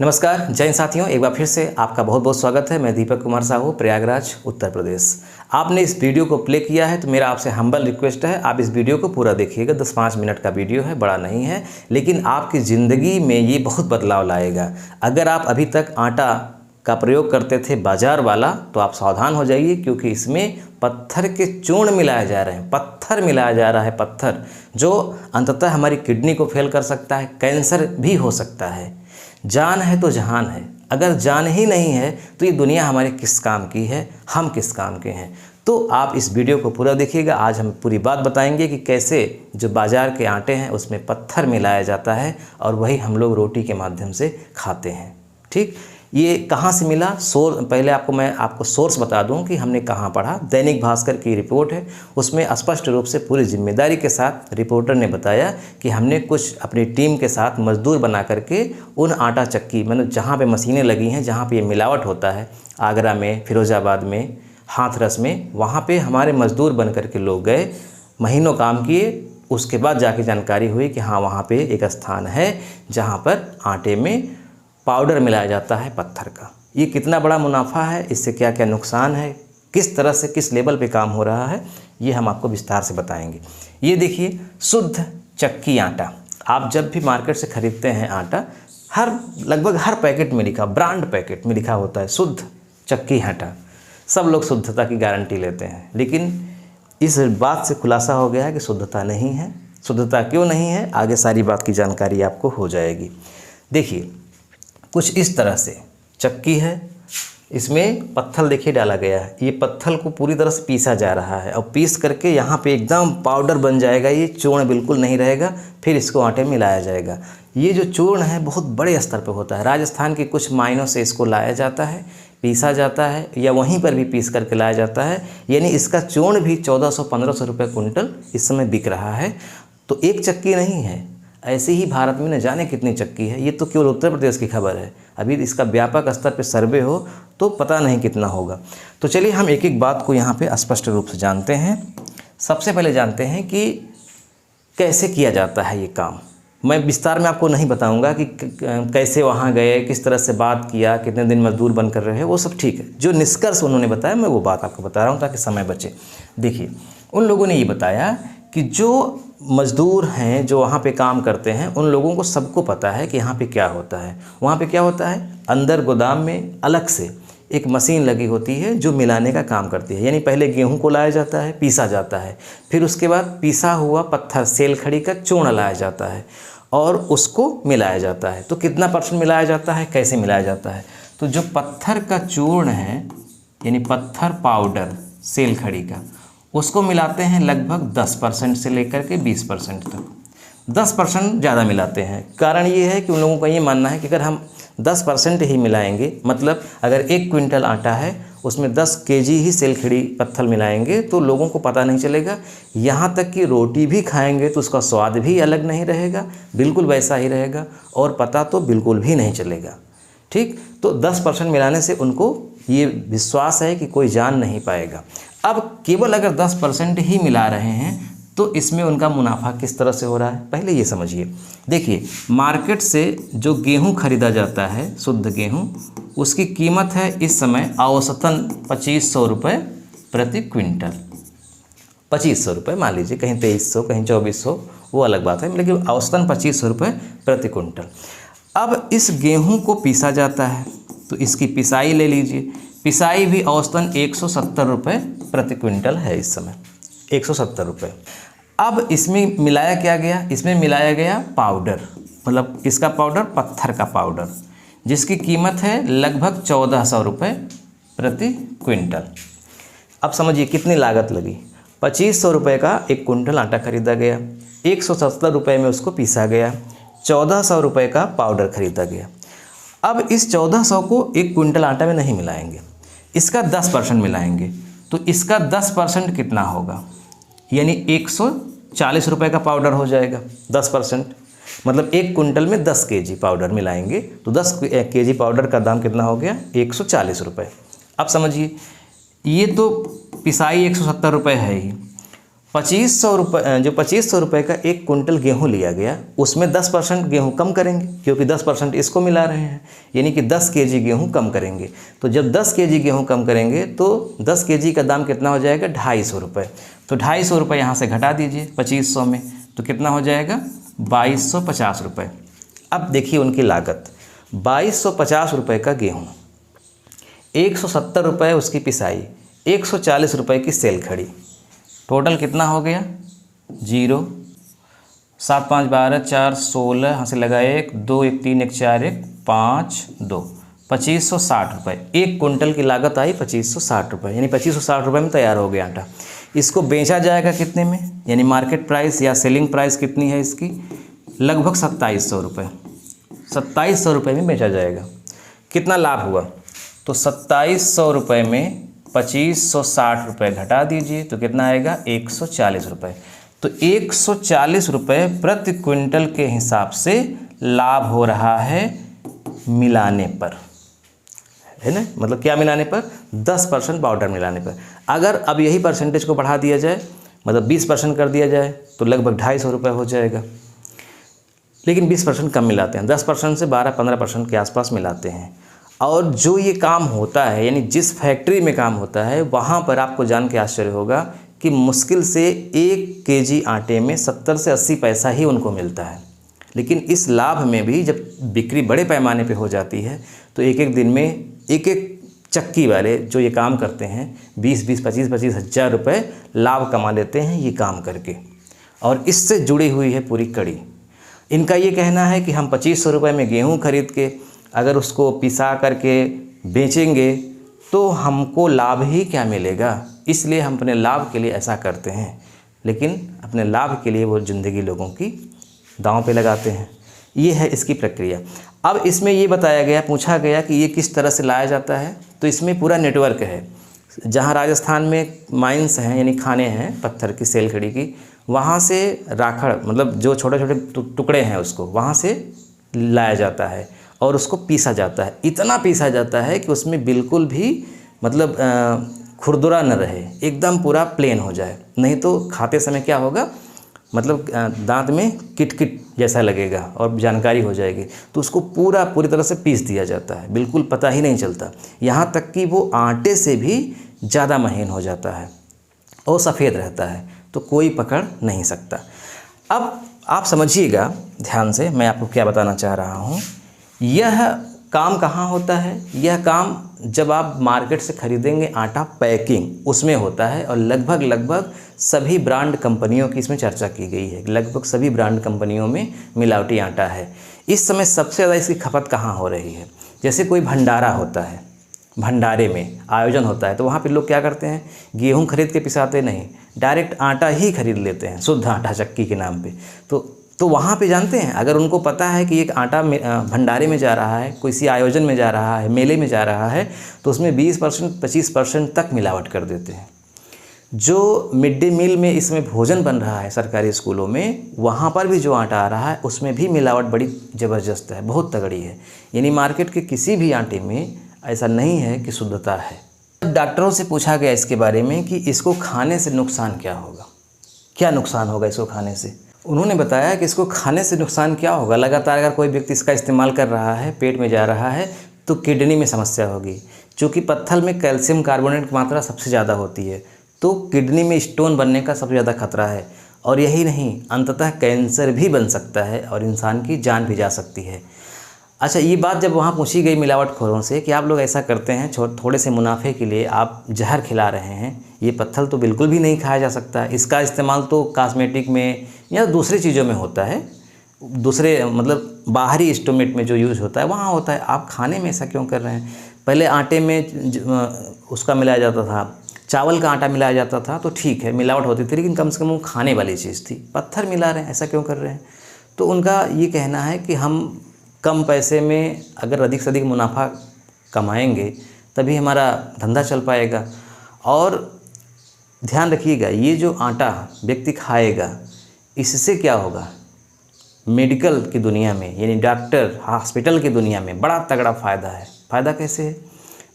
नमस्कार जय हिंद साथियों, एक बार फिर से आपका बहुत बहुत स्वागत है। मैं दीपक कुमार साहू, प्रयागराज, उत्तर प्रदेश। आपने इस वीडियो को प्ले किया है तो मेरा आपसे हम्बल रिक्वेस्ट है, आप इस वीडियो को पूरा देखिएगा। 10-5 मिनट का वीडियो है, बड़ा नहीं है, लेकिन आपकी ज़िंदगी में ये बहुत बदलाव लाएगा। अगर आप अभी तक आटा का प्रयोग करते थे बाज़ार वाला, तो आप सावधान हो जाइए, क्योंकि इसमें पत्थर के चूर्ण मिलाए जा रहे हैं। पत्थर मिलाया जा रहा है, पत्थर, जो अंततः हमारी किडनी को फेल कर सकता है, कैंसर भी हो सकता है। जान है तो जहान है, अगर जान ही नहीं है तो ये दुनिया हमारे किस काम की है, हम किस काम के हैं। तो आप इस वीडियो को पूरा देखिएगा। आज हम पूरी बात बताएंगे कि कैसे जो बाज़ार के आटे हैं उसमें पत्थर मिलाया जाता है और वही हम लोग रोटी के माध्यम से खाते हैं। ठीक, ये कहाँ से मिला? पहले मैं आपको सोर्स बता दूं कि हमने कहाँ पढ़ा। दैनिक भास्कर की रिपोर्ट है, उसमें स्पष्ट रूप से पूरी जिम्मेदारी के साथ रिपोर्टर ने बताया कि हमने कुछ अपनी टीम के साथ मजदूर बना करके उन आटा चक्की, मतलब जहाँ पे मशीनें लगी हैं, जहाँ पे ये मिलावट होता है, आगरा में, फिरोज़ाबाद में, हाथरस में, वहाँ पर हमारे मजदूर बन करके लोग गए, महीनों काम किए। उसके बाद जाके जानकारी हुई कि हाँ, वहाँ पर एक स्थान है जहाँ पर आटे में पाउडर मिलाया जाता है पत्थर का। ये कितना बड़ा मुनाफा है, इससे क्या क्या नुकसान है, किस तरह से, किस लेवल पे काम हो रहा है, ये हम आपको विस्तार से बताएंगे। ये देखिए, शुद्ध चक्की आटा। आप जब भी मार्केट से ख़रीदते हैं आटा, लगभग हर पैकेट में लिखा, ब्रांड पैकेट में लिखा होता है शुद्ध चक्की आटा। सब लोग शुद्धता की गारंटी लेते हैं, लेकिन इस बात से खुलासा हो गया है कि शुद्धता नहीं है। शुद्धता क्यों नहीं है, आगे सारी बात की जानकारी आपको हो जाएगी। देखिए, कुछ इस तरह से चक्की है, इसमें पत्थर देखिए डाला गया है। ये पत्थर को पूरी तरह से पीसा जा रहा है और पीस करके यहाँ पे एकदम पाउडर बन जाएगा। ये चूर्ण बिल्कुल नहीं रहेगा, फिर इसको आटे में मिलाया जाएगा। ये जो चूर्ण है बहुत बड़े स्तर पे होता है। राजस्थान के कुछ मायनों से इसको लाया जाता है, पीसा जाता है, या वहीं पर भी पीस करके लाया जाता है। यानी इसका चूर्ण भी 1400-1500 रुपये कुंटल इस समय बिक रहा है। तो एक चक्की नहीं है, ऐसे ही भारत में न जाने कितनी चक्की है। ये तो केवल उत्तर प्रदेश की खबर है, अभी इसका व्यापक स्तर पे सर्वे हो तो पता नहीं कितना होगा। तो चलिए हम एक एक बात को यहाँ पे स्पष्ट रूप से जानते हैं। सबसे पहले जानते हैं कि कैसे किया जाता है ये काम। मैं विस्तार में आपको नहीं बताऊंगा कि कैसे वहाँ गए, किस तरह से बात किया, कितने दिन मजदूर बन कर रहे, वो सब ठीक है। जो निष्कर्ष उन्होंने बताया मैं वो बात आपको बता रहा हूँ ताकि समय बचे। देखिए, उन लोगों ने ये बताया कि जो मज़दूर हैं, जो वहाँ पे काम करते हैं, उन लोगों को सबको पता है कि यहाँ पे क्या होता है। वहाँ पे क्या होता है, अंदर गोदाम में अलग से एक मशीन लगी होती है जो मिलाने का काम करती है। यानी पहले गेहूं को लाया जाता है, पीसा जाता है, फिर उसके बाद पीसा हुआ पत्थर, सेल खड़ी का चूर्ण लाया जाता है और उसको मिलाया जाता है। तो कितना % मिलाया जाता है, कैसे मिलाया जाता है? तो जो पत्थर का चूर्ण है, यानी पत्थर पाउडर सेल खड़ी का, उसको मिलाते हैं लगभग 10% से लेकर के 20% तक। 10% ज़्यादा मिलाते हैं। कारण ये है कि उन लोगों का ये मानना है कि अगर हम 10% ही मिलाएंगे, मतलब अगर 1 क्विंटल आटा है उसमें 10 kg ही सेलखड़ी पत्थर मिलाएंगे, तो लोगों को पता नहीं चलेगा। यहाँ तक कि रोटी भी खाएंगे तो उसका स्वाद भी अलग नहीं रहेगा, बिल्कुल वैसा ही रहेगा और पता तो बिल्कुल भी नहीं चलेगा। ठीक, तो 10% मिलाने से उनको ये विश्वास है कि कोई जान नहीं पाएगा। अब केवल अगर 10% ही मिला रहे हैं तो इसमें उनका मुनाफा किस तरह से हो रहा है, पहले ये समझिए। देखिए, मार्केट से जो गेहूं खरीदा जाता है, शुद्ध गेहूं, उसकी कीमत है इस समय औसतन 2500 रुपये प्रति क्विंटल। 2500 रुपये मान लीजिए, कहीं 2300, कहीं 2400, वो अलग बात है, लेकिन औसतन 2500 रुपये प्रति क्विंटल। अब इस गेहूं को पीसा जाता है, तो इसकी पिसाई ले लीजिए। पिसाई भी औसतन 170 रुपये प्रति क्विंटल है इस समय, 170 रुपये। अब इसमें मिलाया क्या गया, इसमें मिलाया गया पाउडर, मतलब इसका पाउडर, पत्थर का पाउडर, जिसकी कीमत है लगभग 1400 रुपये प्रति क्विंटल। अब समझिए कितनी लागत लगी। 2500 रुपये का 1 क्विंटल आटा खरीदा गया, 170 रुपये में उसको पीसा गया, 1400 रुपये का पाउडर खरीदा गया। अब इस 1400 को 1 क्विंटल आटा में नहीं मिलाएंगे, इसका 10% मिलाएंगे। तो इसका 10% कितना होगा, यानी 140 रुपये का पाउडर हो जाएगा। 10% मतलब 1 क्विंटल में 10 kg पाउडर मिलाएंगे, तो 10 kg पाउडर का दाम कितना हो गया, 140 रुपये। अब समझिए, ये तो पिसाई 170 रुपये है ही, 2500 रुपये, जो 2500 रुपये का 1 कुंटल गेहूँ लिया गया, उसमें 10% गेहूँ कम करेंगे, क्योंकि 10% इसको मिला रहे हैं, यानी कि 10 केजी गेहूँ कम करेंगे। तो जब 10 केजी गेहूँ कम करेंगे तो 10 केजी का दाम कितना हो जाएगा, 250 रुपये। तो 250 रुपये यहाँ से घटा दीजिए 2500 में, तो कितना हो जाएगा, 2250 रुपये। अब देखिए उनकी लागत, 2250 रुपये का गेहूँ, 170 रुपये उसकी पिसाई, 140 रुपये की सेल खड़ी, टोटल कितना हो गया, 0, 7 5 12 4 16, यहाँ से लगा 1 2 1 3 1 4 1 5 2, 2560 रुपये। 1 कुंटल की लागत आई 2560 रुपये, यानी 2560 रुपये में तैयार हो गया आटा। इसको बेचा जाएगा कितने में, यानी मार्केट प्राइस या सेलिंग प्राइस कितनी है इसकी, लगभग 2700 रुपये। 2700 रुपये में बेचा जाएगा। कितना लाभ हुआ, तो 2700 रुपये में 2560 रुपये घटा दीजिए तो कितना आएगा, 140 रुपये। तो 140 रुपये प्रति क्विंटल के हिसाब से लाभ हो रहा है मिलाने पर, है ना। मतलब क्या मिलाने पर, 10% पाउडर मिलाने पर। अगर अब यही परसेंटेज को बढ़ा दिया जाए, मतलब 20% कर दिया जाए, तो लगभग 250 रुपये हो जाएगा। लेकिन 20% कम मिलाते हैं, 10% से 12-15% के आसपास मिलाते हैं। और जो ये काम होता है, यानी जिस फैक्ट्री में काम होता है, वहाँ पर आपको जान के आश्चर्य होगा कि मुश्किल से 1 केजी आटे में 70 से 80 पैसा ही उनको मिलता है। लेकिन इस लाभ में भी जब बिक्री बड़े पैमाने पे हो जाती है तो एक दिन में एक चक्की वाले जो ये काम करते हैं 20-20, 25-25 हज़ार रुपये लाभ कमा लेते हैं ये काम करके। और इससे जुड़ी हुई है पूरी कड़ी। इनका ये कहना है कि हम 2500 रुपये में गेहूँ खरीद के अगर उसको पिसा करके बेचेंगे तो हमको लाभ ही क्या मिलेगा, इसलिए हम अपने लाभ के लिए ऐसा करते हैं। लेकिन अपने लाभ के लिए वो ज़िंदगी लोगों की दांव पे लगाते हैं। ये है इसकी प्रक्रिया। अब इसमें ये बताया गया, पूछा गया कि ये किस तरह से लाया जाता है, तो इसमें पूरा नेटवर्क है। जहाँ राजस्थान में माइंस हैं, यानी खाने हैं पत्थर की, सेल खड़ी की, वहाँ से राखड़, मतलब जो छोटे छोटे टुकड़े हैं, उसको वहाँ से लाया जाता है और उसको पीसा जाता है। इतना पीसा जाता है कि उसमें बिल्कुल भी मतलब खुरदुरा न रहे, एकदम पूरा प्लेन हो जाए, नहीं तो खाते समय क्या होगा, मतलब दांत में किटकिट जैसा लगेगा और जानकारी हो जाएगी। तो उसको पूरी तरह से पीस दिया जाता है, बिल्कुल पता ही नहीं चलता। यहाँ तक कि वो आटे से भी ज़्यादा महीन हो जाता है और सफ़ेद रहता है, तो कोई पकड़ नहीं सकता। अब आप समझिएगा ध्यान से, मैं आपको क्या बताना चाह रहा हूँ। यह काम कहाँ होता है, यह काम जब आप मार्केट से खरीदेंगे आटा, पैकिंग उसमें होता है। और लगभग सभी ब्रांड कंपनियों की इसमें चर्चा की गई है। लगभग सभी ब्रांड कंपनियों में मिलावटी आटा है। इस समय सबसे ज़्यादा इसकी खपत कहाँ हो रही है, जैसे कोई भंडारा होता है, भंडारे में आयोजन होता है, तो वहाँ पे लोग क्या करते हैं, गेहूँ खरीद के पिसाते नहीं, डायरेक्ट आटा ही खरीद लेते हैं, शुद्ध आटा चक्की के नाम पे। तो वहाँ पे जानते हैं, अगर उनको पता है कि एक आटा भंडारे में जा रहा है, किसी आयोजन में जा रहा है, मेले में जा रहा है, तो उसमें 20% 25% तक मिलावट कर देते हैं। जो मिड डे मील में इसमें भोजन बन रहा है सरकारी स्कूलों में, वहाँ पर भी जो आटा आ रहा है उसमें भी मिलावट बड़ी ज़बरदस्त है, बहुत तगड़ी है। यानी मार्केट के किसी भी आटे में ऐसा नहीं है कि शुद्धता है। डॉक्टरों से पूछा गया इसके बारे में कि इसको खाने से नुकसान क्या होगा, क्या नुकसान होगा इसको खाने से। उन्होंने बताया कि इसको खाने से नुकसान क्या होगा, लगातार अगर कोई व्यक्ति इसका इस्तेमाल कर रहा है, पेट में जा रहा है, तो किडनी में समस्या होगी। चूँकि पत्थर में कैल्शियम कार्बोनेट की मात्रा सबसे ज़्यादा होती है, तो किडनी में स्टोन बनने का सबसे ज़्यादा खतरा है। और यही नहीं, अंततः कैंसर भी बन सकता है और इंसान की जान भी जा सकती है। अच्छा, ये बात जब वहाँ पूछी गई मिलावटखोरों से कि आप लोग ऐसा करते हैं थोड़े से मुनाफे के लिए, आप जहर खिला रहे हैं, ये पत्थर तो बिल्कुल भी नहीं खाया जा सकता, इसका इस्तेमाल तो कॉस्मेटिक में या दूसरी चीज़ों में होता है, दूसरे मतलब बाहरी इंस्ट्रूमेंट में जो यूज़ होता है वहाँ होता है, आप खाने में ऐसा क्यों कर रहे हैं। पहले आटे में उसका मिलाया जाता था, चावल का आटा मिलाया जाता था, तो ठीक है मिलावट होती थी, लेकिन कम से कम वो खाने वाली चीज़ थी। पत्थर मिला रहे हैं, ऐसा क्यों कर रहे हैं। तो उनका ये कहना है कि हम कम पैसे में अगर अधिक से अधिक मुनाफा कमाएंगे तभी हमारा धंधा चल पाएगा। और ध्यान रखिएगा, ये जो आटा व्यक्ति खाएगा, इससे क्या होगा, मेडिकल की दुनिया में, यानी डॉक्टर हॉस्पिटल की दुनिया में बड़ा तगड़ा फ़ायदा है। फ़ायदा कैसे है,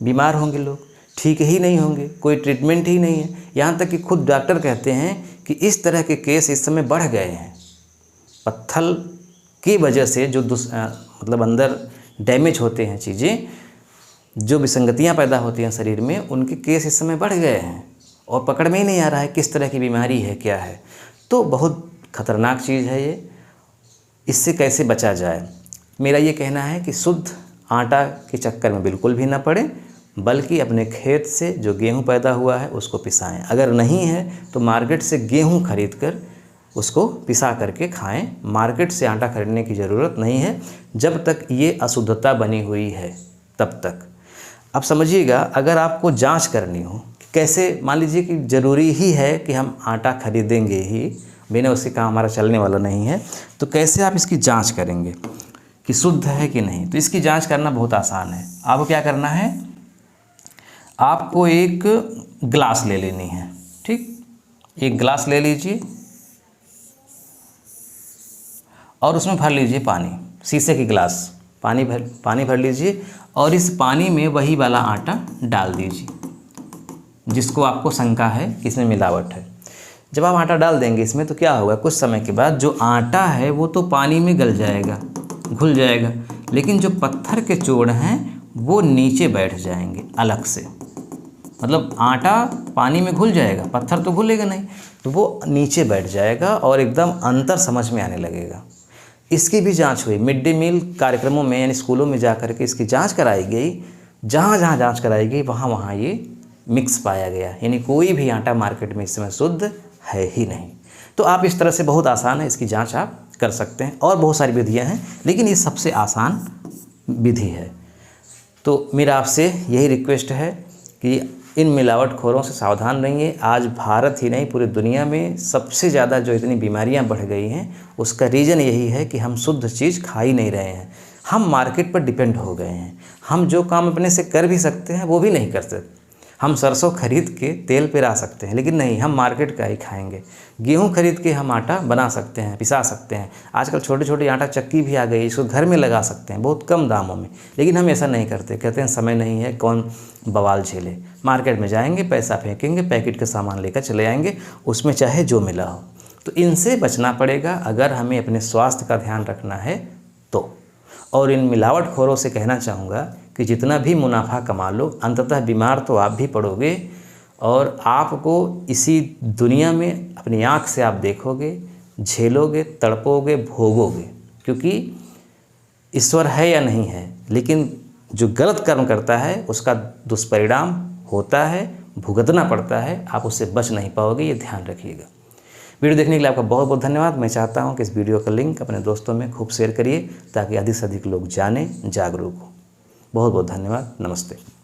बीमार होंगे लोग, ठीक ही नहीं होंगे, कोई ट्रीटमेंट ही नहीं है। यहाँ तक कि खुद डॉक्टर कहते हैं कि इस तरह के केस इस समय बढ़ गए हैं। पत्थर की वजह से जो मतलब अंदर डैमेज होते हैं चीज़ें, जो विसंगतियाँ पैदा होती हैं शरीर में, उनके केस इस समय बढ़ गए हैं और पकड़ में ही नहीं आ रहा है किस तरह की बीमारी है, क्या है। तो बहुत खतरनाक चीज़ है ये। इससे कैसे बचा जाए? मेरा ये कहना है कि शुद्ध आटा के चक्कर में बिल्कुल भी ना पड़े, बल्कि अपने खेत से जो गेहूँ पैदा हुआ है उसको पिसाएं। अगर नहीं है तो मार्केट से गेहूँ खरीद कर उसको पिसा करके खाएं। मार्केट से आटा खरीदने की ज़रूरत नहीं है जब तक ये अशुद्धता बनी हुई है, तब तक। अब समझिएगा, अगर आपको जांच करनी हो कैसे, मान लीजिए कि ज़रूरी ही है कि हम आटा खरीदेंगे ही, बिना उसके काम हमारा चलने वाला नहीं है, तो कैसे आप इसकी जांच करेंगे कि शुद्ध है कि नहीं? तो इसकी जांच करना बहुत आसान है। आपको क्या करना है, आपको एक ग्लास ले लेनी है, ठीक। एक ग्लास ले लीजिए और उसमें भर लीजिए पानी, शीशे की ग्लास, पानी भर लीजिए और इस पानी में वही वाला आटा डाल दीजिए जिसको आपको शंका है कि इसमें मिलावट है। जब आप आटा डाल देंगे इसमें तो क्या होगा, कुछ समय के बाद जो आटा है वो तो पानी में गल जाएगा, घुल जाएगा, लेकिन जो पत्थर के चोड़ हैं वो नीचे बैठ जाएंगे अलग से। मतलब आटा पानी में घुल जाएगा, पत्थर तो घुलेगा नहीं, तो वो नीचे बैठ जाएगा और एकदम अंतर समझ में आने लगेगा। इसकी भी जांच हुई मिड डे मील कार्यक्रमों में, यानी स्कूलों में जा कर के इसकी जांच कराई गई। जहाँ जहाँ जांच कराई गई वहाँ वहाँ ये मिक्स पाया गया, यानी कोई भी आटा मार्केट में इस समय शुद्ध है ही नहीं। तो आप इस तरह से, बहुत आसान है, इसकी जांच आप कर सकते हैं। और बहुत सारी विधियाँ हैं, लेकिन ये सबसे आसान विधि है। तो मेरा आपसे यही रिक्वेस्ट है कि इन मिलावटखोरों से सावधान रहिए। आज भारत ही नहीं, पूरी दुनिया में सबसे ज़्यादा जो इतनी बीमारियां बढ़ गई हैं, उसका रीज़न यही है कि हम शुद्ध चीज़ खा ही नहीं रहे हैं। हम मार्केट पर डिपेंड हो गए हैं। हम जो काम अपने से कर भी सकते हैं वो भी नहीं कर सकते। हम सरसों खरीद के तेल पिला सकते हैं, लेकिन नहीं, हम मार्केट का ही खाएंगे। गेहूँ खरीद के हम आटा बना सकते हैं, पिसा सकते हैं। आजकल छोटी छोटी आटा चक्की भी आ गई, इसको घर में लगा सकते हैं बहुत कम दामों में, लेकिन हम ऐसा नहीं करते। कहते हैं समय नहीं है, कौन बवाल झेले। मार्केट में जाएंगे, पैसा फेंकेंगे, पैकेट का सामान लेकर चले आएंगे, उसमें चाहे जो मिला हो। तो इनसे बचना पड़ेगा अगर हमें अपने स्वास्थ्य का ध्यान रखना है तो। और इन मिलावटखोरों से कहना चाहूँगा कि जितना भी मुनाफा कमा लो, अंततः बीमार तो आप भी पड़ोगे और आपको इसी दुनिया में अपनी आँख से आप देखोगे, झेलोगे, तड़पोगे, भोगोगे। क्योंकि ईश्वर है या नहीं है, लेकिन जो गलत कर्म करता है उसका दुष्परिणाम होता है, भुगतना पड़ता है। आप उससे बच नहीं पाओगे, ये ध्यान रखिएगा। वीडियो देखने के लिए आपका बहुत बहुत धन्यवाद। मैं चाहता हूं कि इस वीडियो का लिंक अपने दोस्तों में खूब शेयर करिए ताकि अधिक से अधिक लोग जानें, जागरूक हों। बहुत बहुत धन्यवाद। नमस्ते।